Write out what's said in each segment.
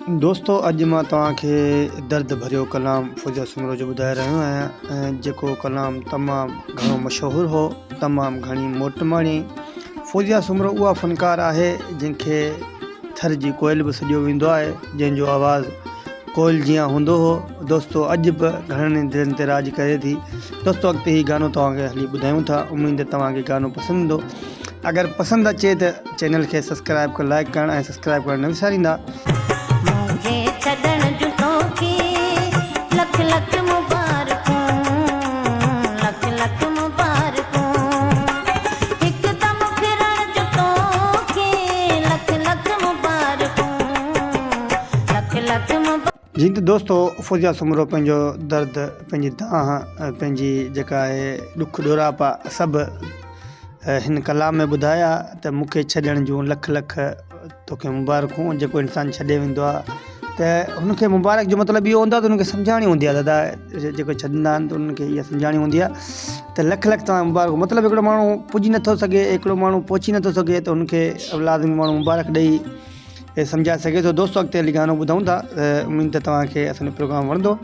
दोस्तों अॼु मां तव्हांखे दर्द भरियो कलाम फ़ौज़िया सुमरो जो ॿुधाए रहियो आहियां। जेको कलाम तमामु घणो मशहूरु हो, तमामु घणी मोटमाणी। फ़ौज़िया सुमरो उहा फ़नकार आहे जंहिंखे थर जी कोयल बि सॼो वेंदो आहे, जंहिंजो आवाज़ु कोयल जीअं हूंदो हो। दोस्तों अॼु बि घणनि दिलनि ते राज करे थी। दोस्तों अॻिते ही गानो तव्हांखे हली ॿुधायूं था। उमेद तव्हांखे गानो पसंदि ईंदो। अगरि पसंदि अचे त चैनल खे सब्सक्राइब कर, लाइक करणु ऐं सब्सक्राइब करणु न विसारींदा। जी त दोस्तों फ़ौज़िया सुमरो पंहिंजो दर्द, पंहिंजी दाह, पंहिंजी जेका आहे ॾुख ॾोरापा सभु हिन कलाम में ॿुधाया। त मूंखे छॾण जूं लख लख तोखे मुबारकूं। जेको इंसानु छॾे वेंदो आहे त हुनखे मुबारक जो मतिलबु इहो हूंदो आहे त हुनखे सम्झाणी हूंदी आहे। दादा जेको छॾंदा आहिनि त उनखे इहा सम्झाणी हूंदी आहे त लख लख तव्हां मुबारक। मतिलबु हिकिड़ो माण्हू पुॼी नथो सघे, हिकिड़ो माण्हू पहुची नथो सघे त हुनखे लाज़िमी माण्हू मुबारक ॾेई सम्झाए सघे थो। दोस्तों अॻिते हली गानो ॿुधूं था। उमेद त तव्हांखे असांजो प्रोग्राम वणंदो।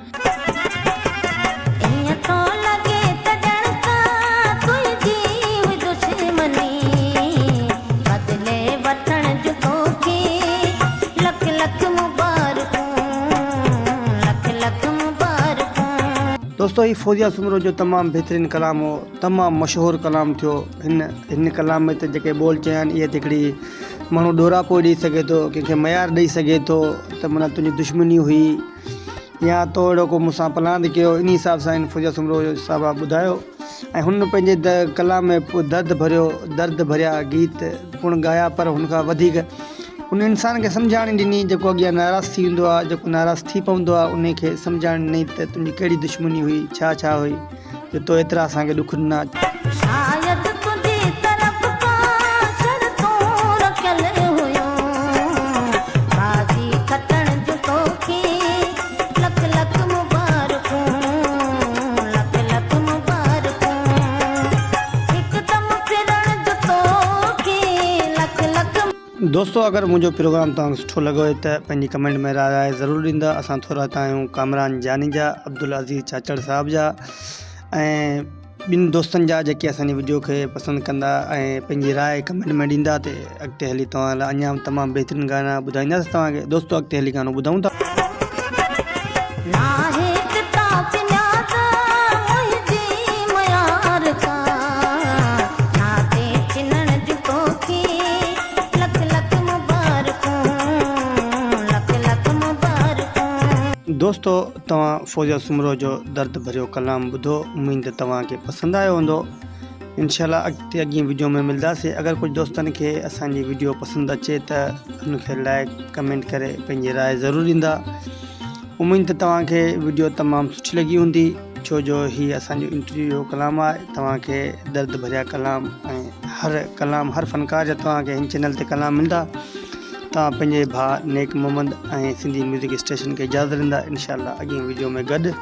दोस्तों ही फ़ौज़िया सुमरो जो तमामु बहितरीनु कलाम हो, तमामु मशहूरु कलाम थियो। हिन कलाम में त जेके बोल चया आहिनि, इहे त हिकिड़ी माण्हू ॾोरापो ॾेई सघे थो, कंहिंखे मयार ॾेई सघे थो त माना तुंहिंजी दुश्मनी हुई या तो अहिड़ो को मूंसां पलांद कयो। इन हिसाब सां हिन फ़ौज़िया सुमरो जो साहबा ॿुधायो। ऐं हुन पंहिंजे कलाम में दर्द भरिया गीत पिणु ॻाया, पर हुनखां वधीक उन इंसान खे सम्झाणी ॾिनी जेको अॻियां नाराज़ थी वेंदो आहे, जेको नाराज़ थी पवंदो आहे, उनखे सम्झाणी ॾिनी त तुंहिंजी कहिड़ी दुश्मनी हुई, छा हुई जो तो एतिरा असांखे ॾुख ॾिना। दोस्तों अगर मुझे प्रोग्राम तव्हांखे सुठो लॻो है तो पंहिंजी कमेंट में राय ज़रूर ॾींदा। असां थोरा आहियूं कामरान जानी जा, अब्दुल अज़ीज़ चाचड़ साहब जा ऐं ॿिनि दोस्तनि जा जेके असांजी वीडियो खे पसंदि कंदा ऐं पंहिंजी राय कमेंट में ॾींदा। त अॻिते हली तव्हां लाइ अञा तमामु बहितरीनु गाना ॿुधाईंदासीं तव्हांखे। दोस्तों अॻिते हली गानो ॿुधूं था। दोस्तों तव्हां फ़ौज़िया सुमरो जो दर्द भरियो कलाम ॿुधो। उमेद तव्हांखे पसंदि आयो हूंदो। इंशाल्लाह अॻिते वीडियो में मिलंदासीं। अगरि कुझु दोस्तनि खे असांजी वीडियो पसंदि अचे त हुनखे लाइक कमेंट करे पंहिंजी राय ज़रूरु ॾींदा। उमेद तव्हांखे वीडियो तमामु सुठी लॻी हूंदी, छो जो हीअ असांजो इंटरव्यू जो कलाम आहे। तव्हांखे दर्द भरिया कलाम ऐं हर फ़नकार जा तव्हांखे हिन चैनल ते कलाम मिलंदा। तव्हां पंहिंजे भाउ नेक मोहम्मद ऐं सिंधी म्यूज़िक स्टेशन खे इजाज़त ॾींदा। इंशाल्लाह अॻिए वीडियो में गॾु।